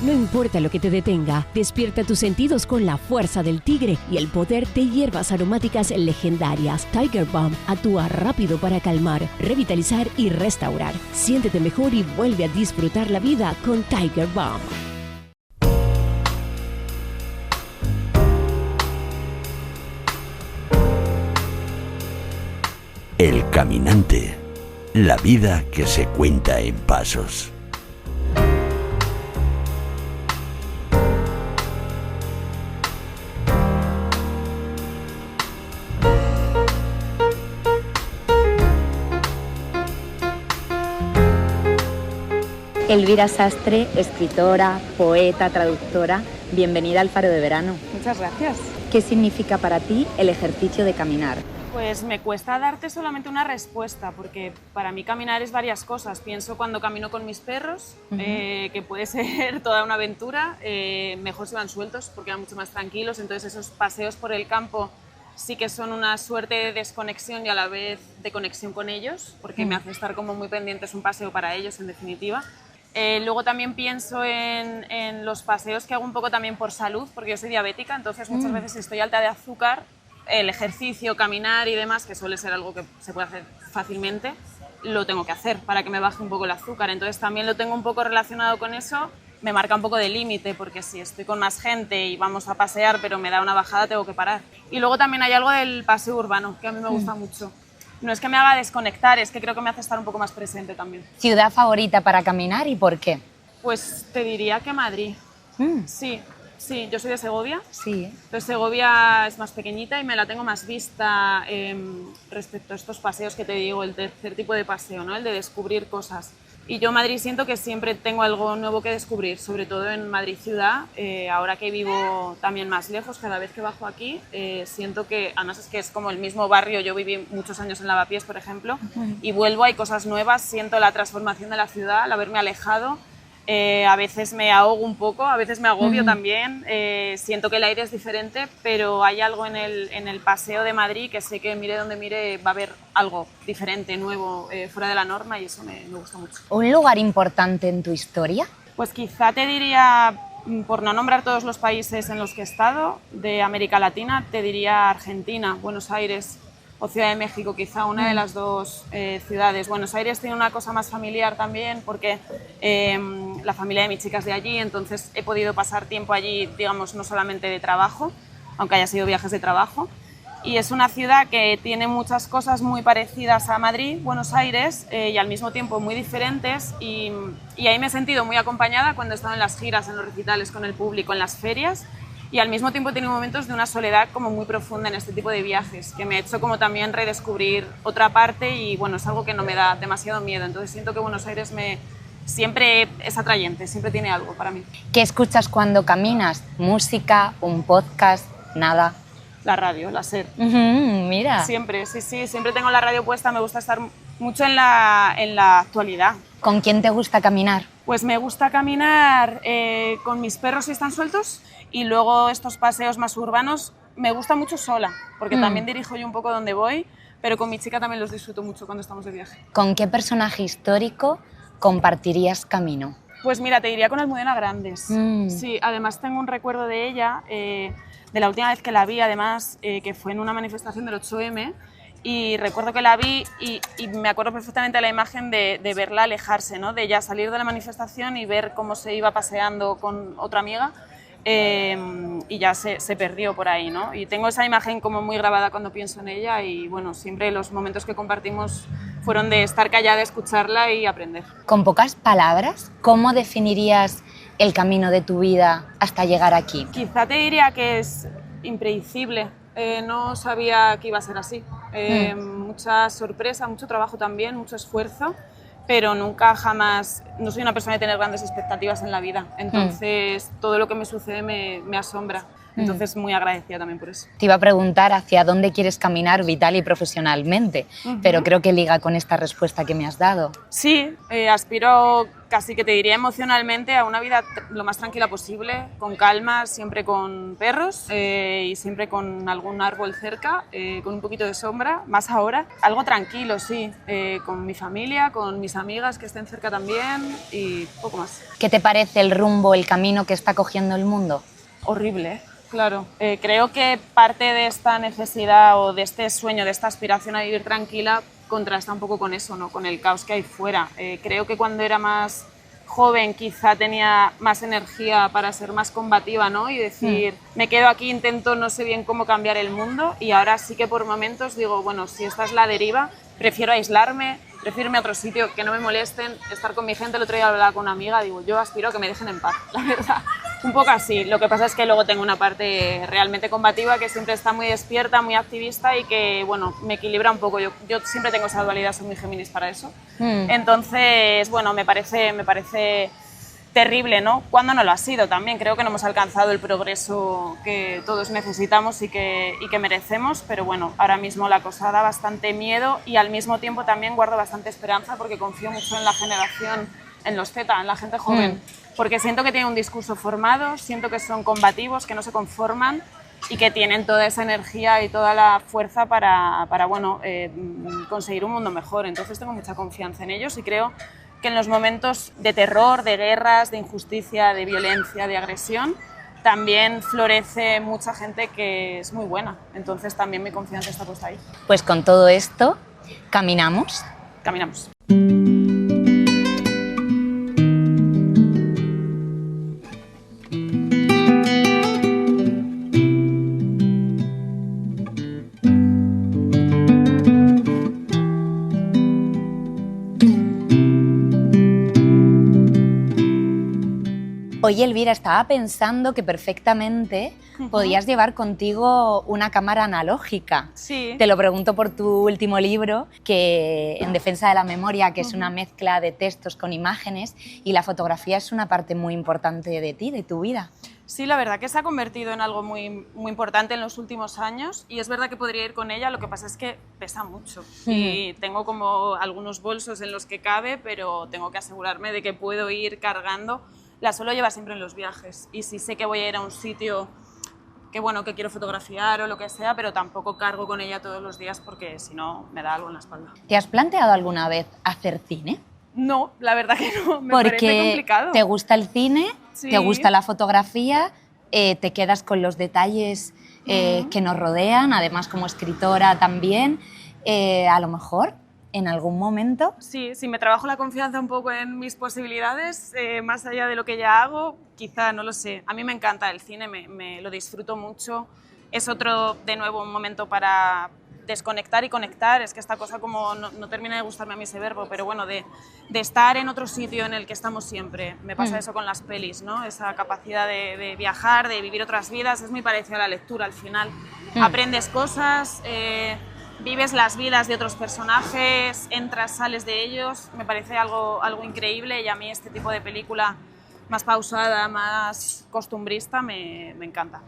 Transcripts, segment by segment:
No importa lo que te detenga, despierta tus sentidos con la fuerza del tigre y el poder de hierbas aromáticas legendarias. Tiger Balm actúa rápido para calmar, revitalizar y restaurar. Siéntete mejor y vuelve a disfrutar la vida con Tiger Balm. El caminante. La vida que se cuenta en pasos. Elvira Sastre, escritora, poeta, traductora, bienvenida al Faro de Verano. Muchas gracias. ¿Qué significa para ti el ejercicio de caminar? Pues me cuesta darte solamente una respuesta, porque para mí caminar es varias cosas. Pienso cuando camino con mis perros, que puede ser toda una aventura, mejor si van sueltos porque van mucho más tranquilos, entonces esos paseos por el campo sí que son una suerte de desconexión y a la vez de conexión con ellos, porque me hace estar como muy pendiente, es un paseo para ellos en definitiva. Luego también pienso en los paseos que hago un poco también por salud, porque yo soy diabética, entonces muchas veces si estoy alta de azúcar, el ejercicio, caminar y demás, que suele ser algo que se puede hacer fácilmente, lo tengo que hacer para que me baje un poco el azúcar. Entonces también lo tengo un poco relacionado con eso, me marca un poco de límite, porque si estoy con más gente y vamos a pasear, pero me da una bajada, tengo que parar. Y luego también hay algo del paseo urbano, que a mí me gusta mucho. No es que me haga desconectar, es que creo que me hace estar un poco más presente también. ¿Ciudad favorita para caminar y por qué? Pues te diría que Madrid. Sí, yo soy de Segovia. Sí. Pero Segovia es más pequeñita y me la tengo más vista respecto a estos paseos que te digo, el tercer tipo de paseo, ¿no? El de descubrir cosas. Y yo en Madrid siento que siempre tengo algo nuevo que descubrir, sobre todo en Madrid ciudad. Ahora que vivo también más lejos, cada vez que bajo aquí, siento que, además es que es como el mismo barrio, yo viví muchos años en Lavapiés, por ejemplo, y vuelvo, hay cosas nuevas, siento la transformación de la ciudad, al haberme alejado. A veces me ahogo un poco, a veces me agobio también, siento que el aire es diferente, pero hay algo en el paseo de Madrid que sé que mire donde mire va a haber algo diferente, nuevo, fuera de la norma, y eso me gusta mucho. ¿Un lugar importante en tu historia? Pues quizá te diría, por no nombrar todos los países en los que he estado, de América Latina, te diría Argentina, Buenos Aires o Ciudad de México, quizá una de las dos ciudades. Buenos Aires tiene una cosa más familiar también porque la familia de mi chica es de allí, entonces he podido pasar tiempo allí, digamos, no solamente de trabajo, aunque haya sido viajes de trabajo. Y es una ciudad que tiene muchas cosas muy parecidas a Madrid, Buenos Aires, y al mismo tiempo muy diferentes. Y ahí me he sentido muy acompañada cuando he estado en las giras, en los recitales con el público, en las ferias. Y al mismo tiempo he tenido momentos de una soledad como muy profunda en este tipo de viajes, que me ha hecho como también redescubrir otra parte y bueno, es algo que no me da demasiado miedo. Entonces siento que Buenos Aires siempre es atrayente, siempre tiene algo para mí. ¿Qué escuchas cuando caminas? ¿Música? ¿Un podcast? ¿Nada? La radio, la SER. Mira. Siempre, sí, siempre tengo la radio puesta, me gusta estar mucho en la actualidad. ¿Con quién te gusta caminar? Pues me gusta caminar con mis perros si están sueltos y luego estos paseos más urbanos me gusta mucho sola, porque también dirijo yo un poco donde voy, pero con mi chica también los disfruto mucho cuando estamos de viaje. ¿Con qué personaje histórico compartirías camino? Pues mira, te diría con Almudena Grandes. Sí, además tengo un recuerdo de ella, de la última vez que la vi, además, que fue en una manifestación del 8M, y recuerdo que la vi y me acuerdo perfectamente de la imagen de verla alejarse, ¿no? De ella salir de la manifestación y ver cómo se iba paseando con otra amiga y ya se perdió por ahí, ¿no? Y tengo esa imagen como muy grabada cuando pienso en ella y bueno, siempre los momentos que compartimos fueron de estar callada, escucharla y aprender. Con pocas palabras, ¿cómo definirías el camino de tu vida hasta llegar aquí? Quizá te diría que es impredecible. No sabía que iba a ser así. Mucha sorpresa, mucho trabajo también, mucho esfuerzo, pero nunca jamás, no soy una persona de tener grandes expectativas en la vida, entonces todo lo que me sucede me asombra. Entonces, muy agradecida también por eso. Te iba a preguntar hacia dónde quieres caminar vital y profesionalmente, pero creo que liga con esta respuesta que me has dado. Sí, aspiro casi que te diría emocionalmente a una vida lo más tranquila posible, con calma, siempre con perros y siempre con algún árbol cerca, con un poquito de sombra, más ahora. Algo tranquilo, sí, con mi familia, con mis amigas que estén cerca también y poco más. ¿Qué te parece el rumbo, el camino que está cogiendo el mundo? Horrible, claro. Creo que parte de esta necesidad o de este sueño, de esta aspiración a vivir tranquila, contrasta un poco con eso, ¿no? Con el caos que hay fuera. Creo que cuando era más joven quizá tenía más energía para ser más combativa, ¿no? Y decir, me quedo aquí, intento, no sé bien cómo cambiar el mundo, y ahora sí que por momentos digo, bueno, si esta es la deriva, prefiero aislarme, prefiero irme a otro sitio, que no me molesten, estar con mi gente. El otro día hablaba con una amiga, digo, yo aspiro a que me dejen en paz, la verdad. Un poco así. Lo que pasa es que luego tengo una parte realmente combativa que siempre está muy despierta, muy activista y que, bueno, me equilibra un poco. Yo siempre tengo esa dualidad, soy muy Géminis para eso. Entonces, bueno, me parece terrible, ¿no? Cuando no lo ha sido también. Creo que no hemos alcanzado el progreso que todos necesitamos y que merecemos, pero bueno, ahora mismo la cosa da bastante miedo y al mismo tiempo también guardo bastante esperanza porque confío mucho en la generación, en los Z, en la gente joven, porque siento que tienen un discurso formado, siento que son combativos, que no se conforman y que tienen toda esa energía y toda la fuerza para bueno, conseguir un mundo mejor. Entonces tengo mucha confianza en ellos y creo que en los momentos de terror, de guerras, de injusticia, de violencia, de agresión, también florece mucha gente que es muy buena. Entonces también mi confianza está puesta ahí. Pues con todo esto, ¿caminamos? Caminamos. Oye, Elvira, estaba pensando que perfectamente podías llevar contigo una cámara analógica. Sí. Te lo pregunto por tu último libro, que En defensa de la memoria, que es una mezcla de textos con imágenes, y la fotografía es una parte muy importante de ti, de tu vida. Sí, la verdad que se ha convertido en algo muy, muy importante en los últimos años y es verdad que podría ir con ella, lo que pasa es que pesa mucho y tengo como algunos bolsos en los que cabe, pero tengo que asegurarme de que puedo ir cargando. La suelo llevar siempre en los viajes y si sé que voy a ir a un sitio que, bueno, que quiero fotografiar o lo que sea, pero tampoco cargo con ella todos los días porque si no me da algo en la espalda. ¿Te has planteado alguna vez hacer cine? No, la verdad que no, me parece complicado. Porque te gusta el cine, sí, te gusta la fotografía, te quedas con los detalles que nos rodean, además como escritora también, a lo mejor en algún momento. Sí, si me trabajo la confianza un poco en mis posibilidades, más allá de lo que ya hago, quizá, no lo sé. A mí me encanta el cine, me lo disfruto mucho. Es otro, de nuevo, un momento para desconectar y conectar. Es que esta cosa como no termina de gustarme a mí ese verbo, pero bueno, de estar en otro sitio en el que estamos siempre. Me pasa eso con las pelis, ¿no? Esa capacidad de viajar, de vivir otras vidas, es muy parecido a la lectura al final. Aprendes cosas, vives las vidas de otros personajes, entras, sales de ellos. Me parece algo increíble y a mí este tipo de película más pausada, más costumbrista, me encanta.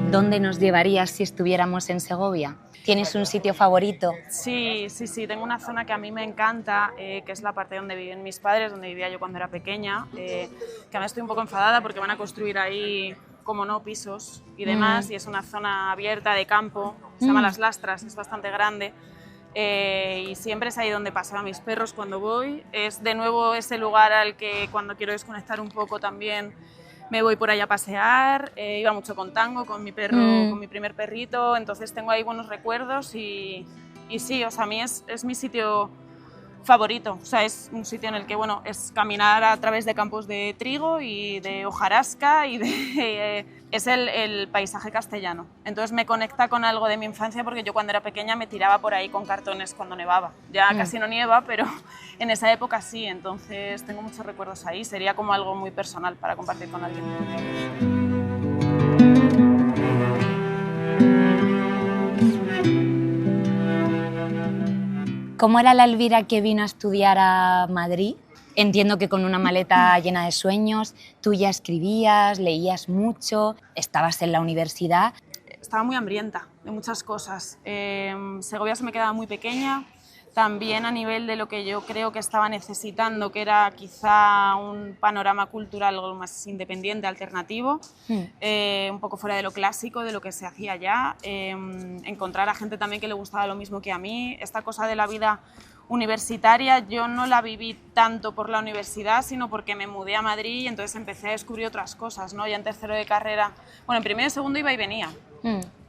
¿Dónde nos llevarías si estuviéramos en Segovia? ¿Tienes un sitio favorito? Sí, tengo una zona que a mí me encanta, que es la parte donde viven mis padres, donde vivía yo cuando era pequeña, que ahora estoy un poco enfadada porque van a construir ahí, como no, pisos y demás, y es una zona abierta de campo, se llama Las Lastras, es bastante grande, y siempre es ahí donde pasan a mis perros cuando voy. Es de nuevo ese lugar al que cuando quiero desconectar un poco también me voy por allá a pasear. Iba mucho con Tango, con mi perro, con mi primer perrito, entonces tengo ahí buenos recuerdos y sí, o sea, a mí es mi sitio favorito. O sea, es un sitio en el que, bueno, es caminar a través de campos de trigo y de hojarasca y es el paisaje castellano. Entonces me conecta con algo de mi infancia porque yo cuando era pequeña me tiraba por ahí con cartones cuando nevaba. Ya casi no nieva, pero en esa época sí, entonces tengo muchos recuerdos ahí. Sería como algo muy personal para compartir con alguien. ¿Cómo era la Elvira que vino a estudiar a Madrid? Entiendo que con una maleta llena de sueños, tú ya escribías, leías mucho, estabas en la universidad. Estaba muy hambrienta de muchas cosas. Segovia se me quedaba muy pequeña, también a nivel de lo que yo creo que estaba necesitando, que era quizá un panorama cultural algo más independiente, alternativo, un poco fuera de lo clásico, de lo que se hacía allá, encontrar a gente también que le gustaba lo mismo que a mí. Esta cosa de la vida universitaria yo no la viví tanto por la universidad, sino porque me mudé a Madrid y entonces empecé a descubrir otras cosas, ¿no? Ya en tercero de carrera, bueno, en primero y segundo iba y venía,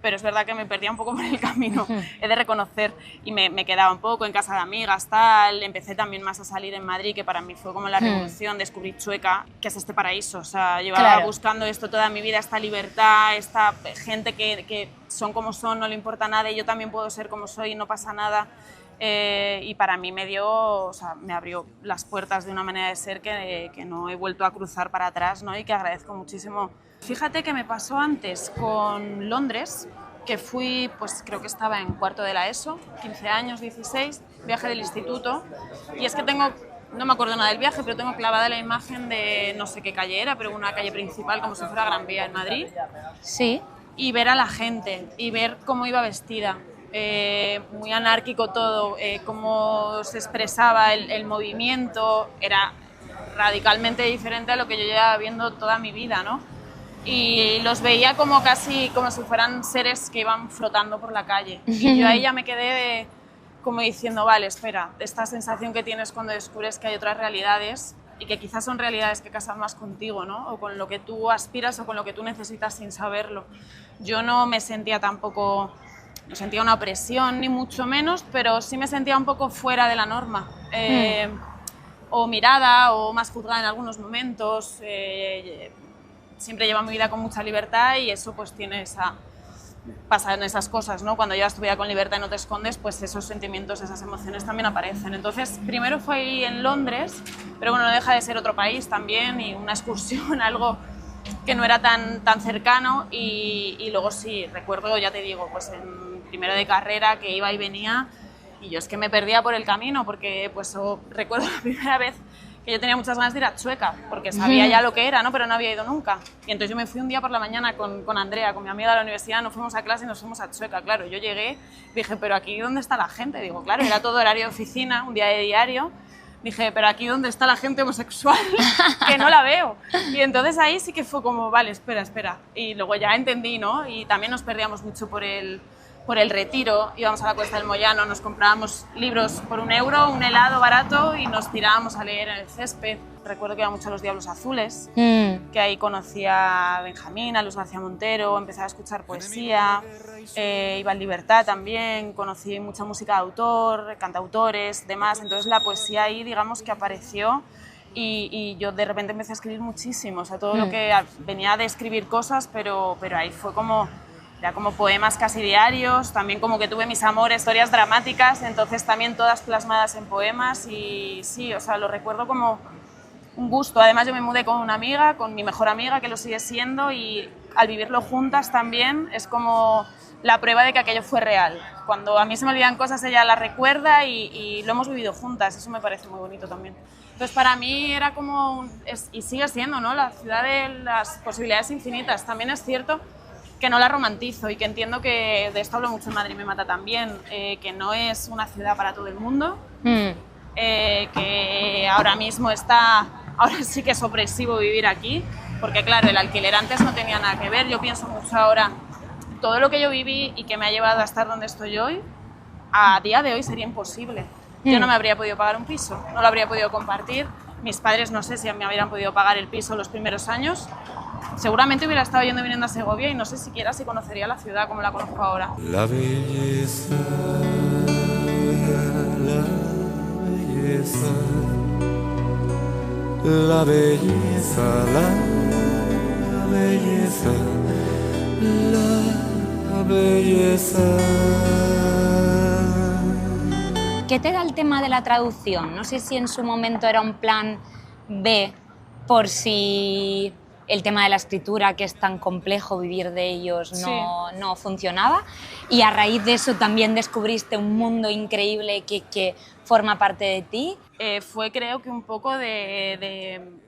pero es verdad que me perdía un poco por el camino, he de reconocer, y me quedaba un poco en casa de amigas, tal. Empecé también más a salir en Madrid, que para mí fue como la revolución, descubrir Chueca, que es este paraíso, o sea, llevaba buscando esto toda mi vida, esta libertad, esta gente que son como son, no le importa nada, y yo también puedo ser como soy y no pasa nada. Y para mí me abrió las puertas de una manera de ser que no he vuelto a cruzar para atrás, ¿no? Y que agradezco muchísimo. Fíjate que me pasó antes con Londres, que fui, pues creo que estaba en cuarto de la ESO, 15 años, 16, viaje del instituto, y es que no me acuerdo nada del viaje, pero tengo clavada la imagen de no sé qué calle era, pero una calle principal como si fuera Gran Vía en Madrid. Sí. Y ver a la gente, y ver cómo iba vestida. Muy anárquico todo, cómo se expresaba el movimiento, era radicalmente diferente a lo que yo llevaba viendo toda mi vida, ¿no? Y los veía como casi como si fueran seres que iban flotando por la calle. Y yo ahí ya me quedé como diciendo, vale, espera, esta sensación que tienes cuando descubres que hay otras realidades y que quizás son realidades que casan más contigo, ¿no? O con lo que tú aspiras o con lo que tú necesitas sin saberlo. Yo no me sentía tampoco... No sentía una opresión, ni mucho menos, pero sí me sentía un poco fuera de la norma. O mirada, o más juzgada en algunos momentos. Siempre llevo mi vida con mucha libertad y eso pues pasan esas cosas, ¿no? Cuando llevas tu vida con libertad y no te escondes, pues esos sentimientos, esas emociones también aparecen. Entonces, primero fue ahí en Londres, pero bueno, no deja de ser otro país también y una excursión, algo que no era tan cercano y luego sí, recuerdo, ya te digo, pues en primero de carrera que iba y venía y yo es que me perdía por el camino porque pues recuerdo la primera vez que yo tenía muchas ganas de ir a Chueca porque sabía ya lo que era, ¿no? Pero no había ido nunca. Y entonces yo me fui un día por la mañana con Andrea, con mi amiga de la universidad, nos fuimos a clase y nos fuimos a Chueca. Claro, yo llegué y dije, pero aquí ¿dónde está la gente? Digo, claro, era todo horario de oficina, un día de diario. Dije, pero aquí ¿dónde está la gente homosexual? Que no la veo. Y entonces ahí sí que fue como, vale, espera. Y luego ya entendí, ¿no? Y también nos perdíamos mucho por el Retiro, íbamos a la Cuesta del Moyano, nos comprábamos libros por €1, un helado barato y nos tirábamos a leer en el césped. Recuerdo que iba mucho a los Diablos Azules, que ahí conocí a Benjamín, a Luis García Montero, empecé a escuchar poesía, iba en Libertad también, conocí mucha música de autor, cantautores, demás, entonces la poesía ahí digamos que apareció y yo de repente empecé a escribir muchísimo, o sea, todo lo que venía de escribir cosas, pero ahí fue como... Era como poemas casi diarios, también como que tuve mis amores, historias dramáticas, entonces también todas plasmadas en poemas y sí, o sea, lo recuerdo como un gusto. Además yo me mudé con una amiga, con mi mejor amiga, que lo sigue siendo y al vivirlo juntas también es como la prueba de que aquello fue real. Cuando a mí se me olvidan cosas ella las recuerda y lo hemos vivido juntas, eso me parece muy bonito también. Entonces para mí era como, y sigue siendo, ¿no? La ciudad de las posibilidades infinitas. También es cierto que no la romantizo y que entiendo que, de esto hablo mucho en Madrid me mata también, que no es una ciudad para todo el mundo, que ahora mismo ahora sí que es opresivo vivir aquí, porque claro, el alquiler antes no tenía nada que ver, yo pienso mucho ahora, todo lo que yo viví y que me ha llevado a estar donde estoy hoy, a día de hoy sería imposible. Yo no me habría podido pagar un piso, no lo habría podido compartir, mis padres no sé si me habrían podido pagar el piso los primeros años. Seguramente hubiera estado yendo y viniendo a Segovia y no sé siquiera si conocería la ciudad como la conozco ahora. La belleza, la belleza, la belleza, la belleza, la belleza. ¿Qué te da el tema de la traducción? No sé si en su momento era un plan B por si el tema de la escritura, que es tan complejo, vivir de ellos no funcionaba. Y a raíz de eso también descubriste un mundo increíble que forma parte de ti. Fue creo que un poco del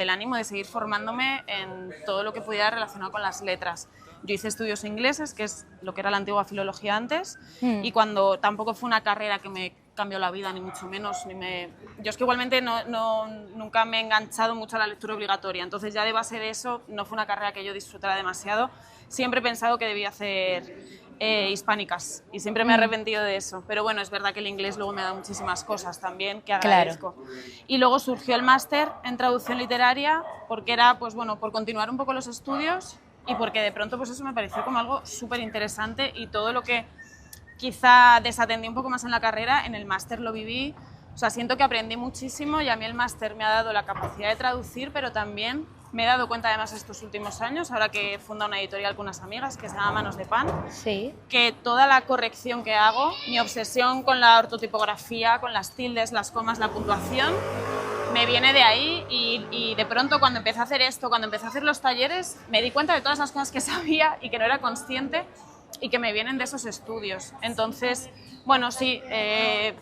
ánimo de seguir formándome en todo lo que pudiera relacionado con las letras. Yo hice estudios ingleses, que es lo que era la antigua filología antes, y cuando tampoco fue una carrera que me cambió la vida, ni mucho menos. Yo es que igualmente nunca me he enganchado mucho a la lectura obligatoria, entonces ya de base de eso no fue una carrera que yo disfrutara demasiado. Siempre he pensado que debía hacer hispánicas y siempre me he arrepentido de eso, pero bueno, es verdad que el inglés luego me ha dado muchísimas cosas también que agradezco. Claro. Y luego surgió el máster en traducción literaria porque era, pues bueno, por continuar un poco los estudios y porque de pronto pues eso me pareció como algo súper interesante y todo lo que quizá desatendí un poco más en la carrera, en el máster lo viví. O sea, siento que aprendí muchísimo y a mí el máster me ha dado la capacidad de traducir, pero también me he dado cuenta además estos últimos años, ahora que he fundado una editorial con unas amigas que se llama Manos de Pan, que toda la corrección que hago, mi obsesión con la ortotipografía, con las tildes, las comas, la puntuación, me viene de ahí y de pronto cuando empecé a hacer esto, cuando empecé a hacer los talleres, me di cuenta de todas las cosas que sabía y que no era consciente y que me vienen de esos estudios. Entonces, bueno, sí,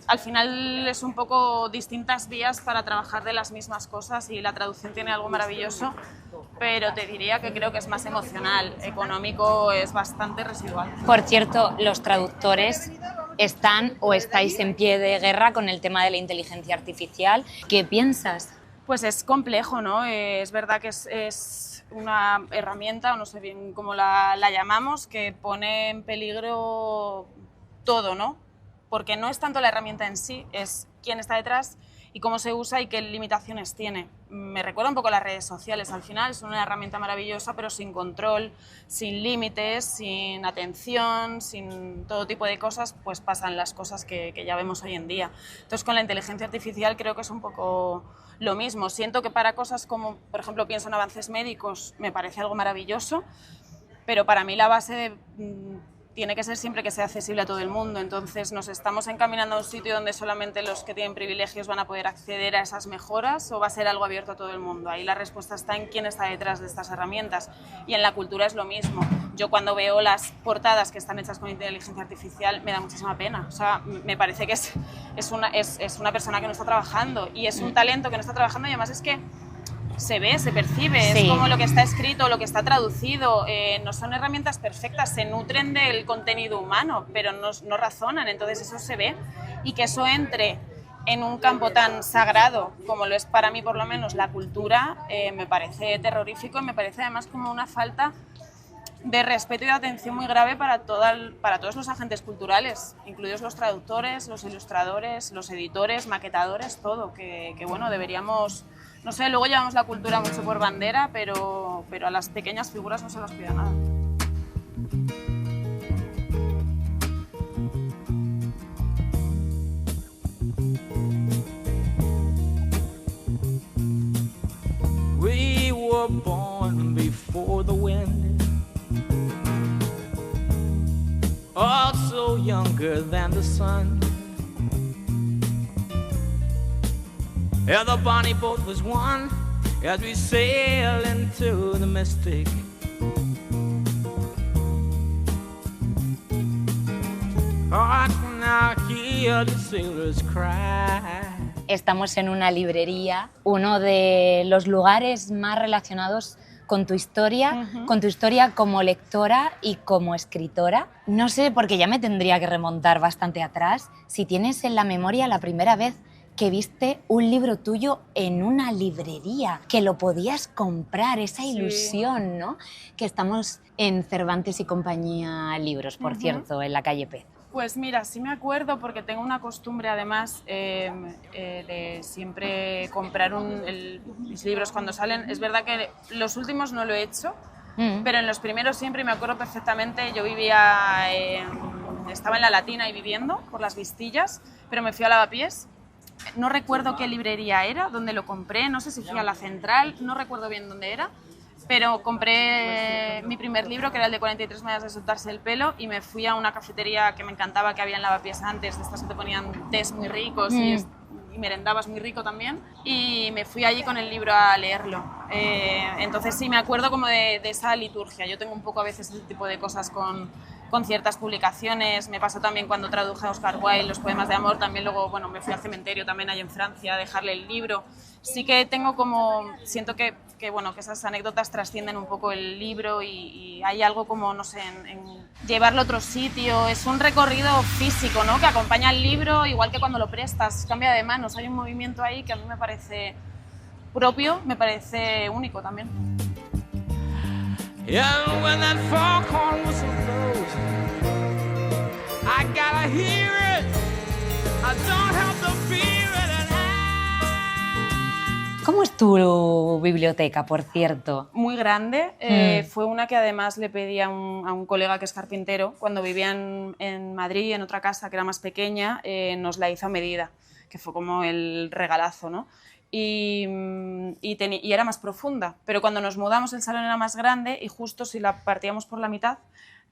al final es un poco distintas vías para trabajar de las mismas cosas y la traducción tiene algo maravilloso, pero te diría que creo que es más emocional, económico es bastante residual. Por cierto, los traductores están o estáis en pie de guerra con el tema de la inteligencia artificial. ¿Qué piensas? Pues es complejo, ¿no? Es verdad que es una herramienta, o no sé bien cómo la llamamos, que pone en peligro todo, ¿no? Porque no es tanto la herramienta en sí, es quién está detrás y cómo se usa y qué limitaciones tiene. Me recuerda un poco a las redes sociales, al final es una herramienta maravillosa, pero sin control, sin límites, sin atención, sin todo tipo de cosas, pues pasan las cosas que ya vemos hoy en día. Entonces, con la inteligencia artificial creo que es un poco lo mismo. Siento que para cosas como, por ejemplo, pienso en avances médicos, me parece algo maravilloso, pero para mí la base tiene que ser siempre que sea accesible a todo el mundo. Entonces nos estamos encaminando a un sitio donde solamente los que tienen privilegios van a poder acceder a esas mejoras, o va a ser algo abierto a todo el mundo. Ahí la respuesta está en quién está detrás de estas herramientas, y en la cultura es lo mismo. Yo cuando veo las portadas que están hechas con inteligencia artificial me da muchísima pena. O sea, me parece que es una persona que no está trabajando y es un talento que no está trabajando, y además es que se ve, se percibe, sí. Es como lo que está escrito, lo que está traducido, no son herramientas perfectas, se nutren del contenido humano, pero no razonan, entonces eso se ve, y que eso entre en un campo tan sagrado como lo es para mí por lo menos la cultura, me parece terrorífico y me parece además como una falta de respeto y de atención muy grave para todos los agentes culturales, incluidos los traductores, los ilustradores, los editores, maquetadores, todo, que bueno, deberíamos... No sé, luego llevamos la cultura mucho por bandera, pero a las pequeñas figuras no se las cuida nada. We were born before the wind, also younger than the sun. Yeah, the bonny boat was one as we sail into the mystic. I can now hear the sailors cry. Estamos en una librería, uno de los lugares más relacionados con tu historia como lectora y como escritora. No sé, porque ya me tendría que remontar bastante atrás, si tienes en la memoria la primera vez que viste un libro tuyo en una librería, que lo podías comprar, esa ilusión, ¿no? Que estamos en Cervantes y Compañía Libros, por cierto, en la calle Pez. Pues mira, sí me acuerdo, porque tengo una costumbre además de siempre comprar mis libros cuando salen. Es verdad que los últimos no lo he hecho, pero en los primeros siempre, me acuerdo perfectamente. Yo estaba en la Latina y viviendo por las Vistillas, pero me fui a Lavapiés. No recuerdo qué librería era, dónde lo compré, no sé si fui a la Central, no recuerdo bien dónde era, pero compré mi primer libro, que era el de 43 maneras de soltarse el pelo, y me fui a una cafetería que me encantaba, que había en Lavapiés antes, de estas que te ponían tés muy ricos y y merendabas muy rico también, y me fui allí con el libro a leerlo. Entonces sí, me acuerdo como de esa liturgia. Yo tengo un poco a veces ese tipo de cosas con ciertas publicaciones. Me pasó también cuando traduje a Oscar Wilde los poemas de amor, también luego, bueno, me fui al cementerio también ahí en Francia a dejarle el libro. Sí que tengo como, siento que bueno, que esas anécdotas trascienden un poco el libro y hay algo como, no sé, en llevarlo a otro sitio. Es un recorrido físico, ¿no?, que acompaña al libro, igual que cuando lo prestas, cambia de manos, hay un movimiento ahí que a mí me parece propio, me parece único también. And when that foghorn whistle blows, I gotta hear it. I don't have to fear it. ¿Cómo es tu biblioteca, por cierto? Muy grande. Fue una que además le pedí a un colega que es carpintero. Cuando vivía en Madrid, en otra casa que era más pequeña, nos la hizo a medida, que fue como el regalazo, ¿no? Y era más profunda, pero cuando nos mudamos el salón era más grande y justo si la partíamos por la mitad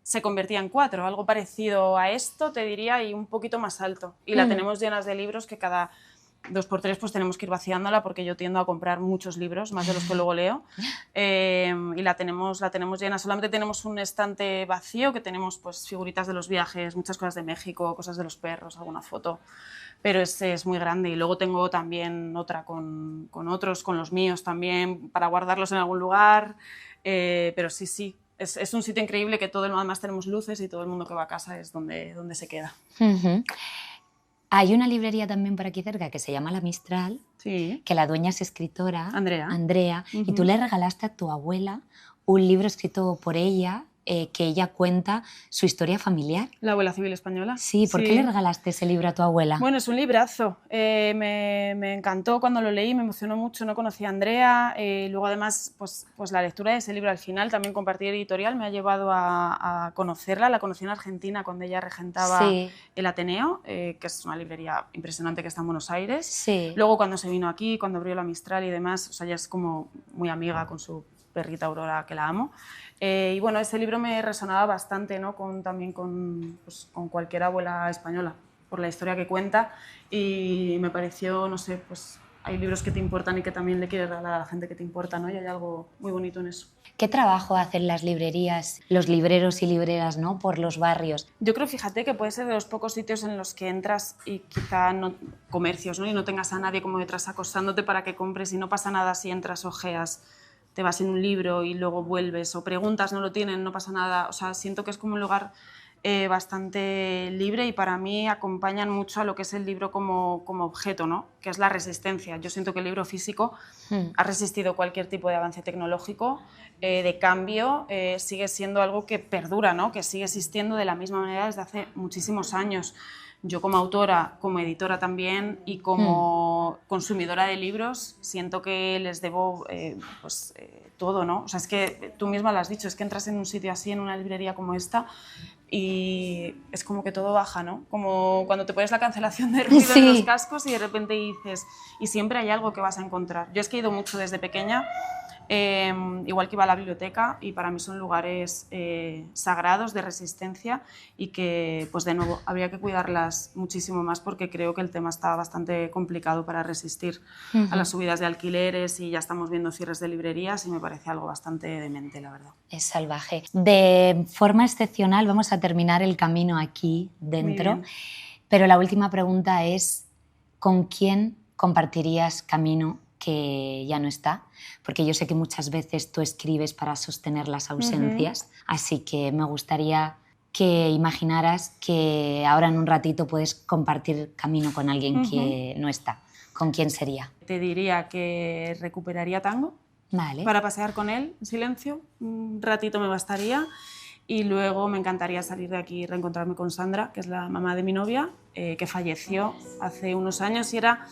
se convertía en 4, algo parecido a esto, te diría, y un poquito más alto. Y la tenemos llenas de libros que cada 2x3 pues tenemos que ir vaciándola porque yo tiendo a comprar muchos libros, más de los que luego leo, y la tenemos llena. Solamente tenemos un estante vacío que tenemos pues figuritas de los viajes, muchas cosas de México, cosas de los perros, alguna foto, pero es muy grande. Y luego tengo también otra con otros, con los míos también, para guardarlos en algún lugar, pero sí, es un sitio increíble que además tenemos luces y todo el mundo que va a casa es donde se queda. Uh-huh. Hay una librería también por aquí cerca que se llama La Mistral, sí, que la dueña es escritora, Andrea, y tú le regalaste a tu abuela un libro escrito por ella, que ella cuenta su historia familiar. La abuela civil española. Sí, ¿por qué le regalaste ese libro a tu abuela? Bueno, es un librazo. Me encantó cuando lo leí, me emocionó mucho, no conocía a Andrea. Luego además, pues la lectura de ese libro al final, también compartí editorial, me ha llevado a conocerla. La conocí en Argentina cuando ella regentaba el Ateneo, que es una librería impresionante que está en Buenos Aires. Sí. Luego cuando se vino aquí, cuando abrió la Mistral y demás, o sea, ella es como muy amiga con su perrita Aurora, que la amo. Y bueno, ese libro me resonaba bastante, ¿no? También con cualquier abuela española, por la historia que cuenta, y me pareció, no sé, pues hay libros que te importan y que también le quieres regalar a la gente que te importa, ¿no? Y hay algo muy bonito en eso. ¿Qué trabajo hacen las librerías, los libreros y libreras, ¿no?, por los barrios? Yo creo, fíjate, que puede ser de los pocos sitios en los que entras y quizá no comercios, ¿no?, y no tengas a nadie como detrás acosándote para que compres, y no pasa nada si entras, ojeas, te vas en un libro y luego vuelves, o preguntas, no lo tienen, no pasa nada. O sea, siento que es como un lugar bastante libre, y para mí acompañan mucho a lo que es el libro como objeto, ¿no?, que es la resistencia. Yo siento que el libro físico ha resistido cualquier tipo de avance tecnológico, de cambio, sigue siendo algo que perdura, ¿no?, que sigue existiendo de la misma manera desde hace muchísimos años. Yo como autora, como editora también, y como consumidora de libros, siento que les debo todo, ¿no? O sea, es que tú misma lo has dicho, es que entras en un sitio así, en una librería como esta, y es como que todo baja, ¿no? Como cuando te pones la cancelación de ruido en los cascos y de repente dices, y siempre hay algo que vas a encontrar. Yo es que he ido mucho desde pequeña, igual que iba a la biblioteca, y para mí son lugares sagrados de resistencia, y que, pues de nuevo, habría que cuidarlas muchísimo más, porque creo que el tema está bastante complicado para resistir a las subidas de alquileres, y ya estamos viendo cierres de librerías, y me parece algo bastante demente, la verdad. Es salvaje. De forma excepcional vamos a terminar el camino aquí dentro, pero la última pregunta es, ¿con quién compartirías camino que ya no está? Porque yo sé que muchas veces tú escribes para sostener las ausencias, así que me gustaría que imaginaras que ahora en un ratito puedes compartir camino con alguien que no está. ¿Con quién sería? Te diría que recuperaría Tango, para pasear con él en silencio, un ratito me bastaría, y luego me encantaría salir de aquí y reencontrarme con Sandra, que es la mamá de mi novia, que falleció hace unos años, y era...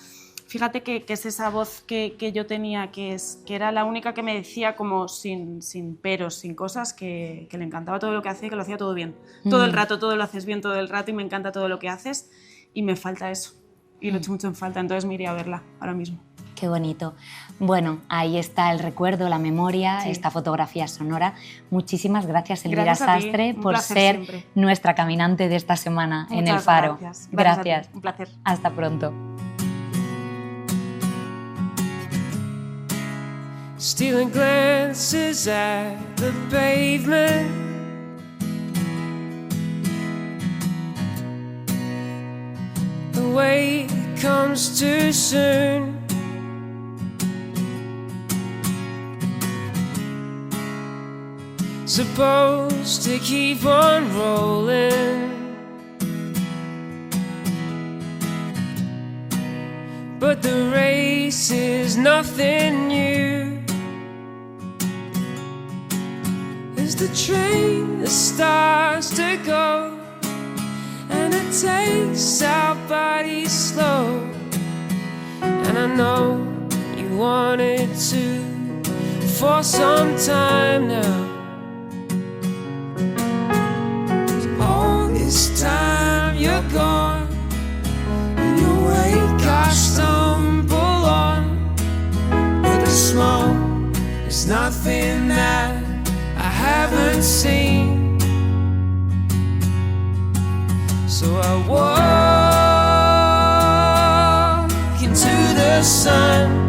Fíjate que es esa voz que yo tenía, que era la única que me decía como sin peros, sin cosas, que le encantaba todo lo que hacía y que lo hacía todo bien. Todo el rato, todo lo haces bien todo el rato, y me encanta todo lo que haces, y me falta eso. Y lo echo mucho en falta, entonces me iría a verla ahora mismo. Qué bonito. Bueno, ahí está el recuerdo, la memoria, esta fotografía sonora. Muchísimas gracias, Elvira Sastre, por ser siempre nuestra caminante de esta semana en El Faro. Gracias. Un placer. Hasta pronto. stealing glances at the pavement. The way comes too soon. Supposed to keep on rolling, but the race is nothing new. As the train that starts to go, and it takes our bodies slow. And I know you wanted to for some time now. All this time you're gone, in your wake I stumble on, but the smoke is nothing that I haven't seen. So I walk into the sun.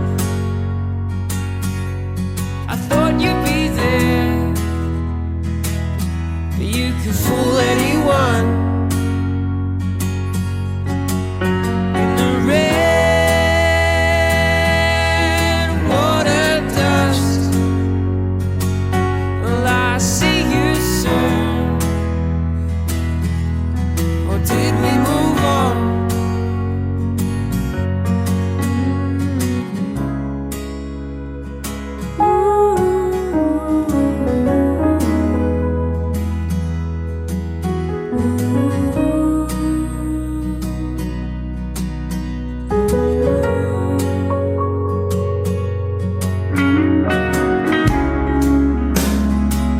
I thought you'd be there, but you could fool anyone. In the red water dust, well, I see you soon. Or did we move on?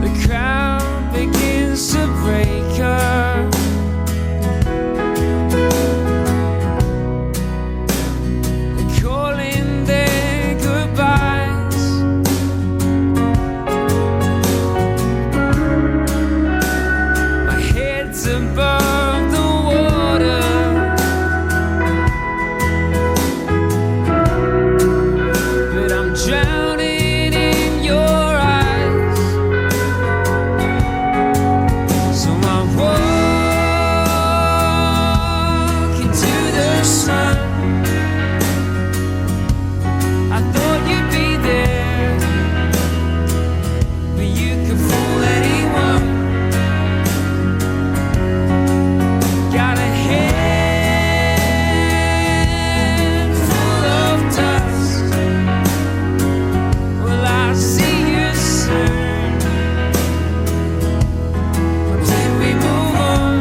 The crowd begins to break up. They're calling their goodbyes. My head's above the water, but I'm drowning in your eyes. So I walk into the sun. I thought you'd be there, but you could fool anyone. Got a head full of dust. Well, I'll see you soon. Or did we move on?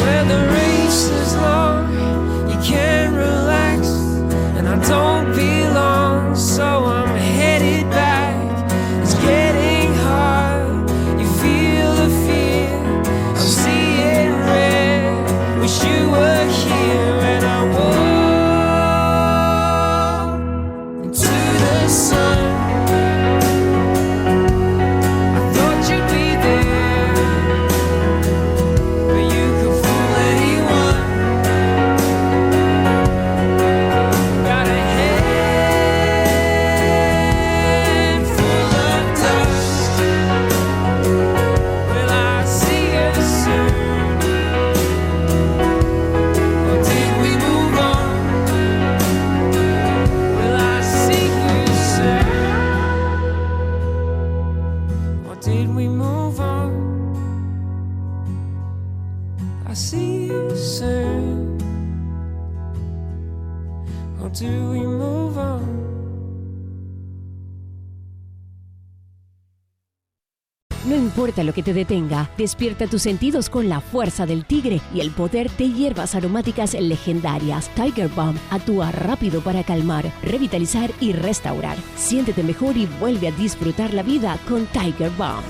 Where the race is long, you can't relax, and I don't belong, so I'm headed back. It's getting hard, you feel the fear, I'm seeing red. Wish you were here when I walk into the sun. I thought you'd be there, but you could fool anyone. Got a head full of dust. Will I see you soon? Or did we move on? Will I see you soon? Or did we move on? I see you soon. Or do we move on? No importa lo que te detenga, despierta tus sentidos con la fuerza del tigre y el poder de hierbas aromáticas legendarias. Tiger Balm actúa rápido para calmar, revitalizar y restaurar. Siéntete mejor y vuelve a disfrutar la vida con Tiger Balm.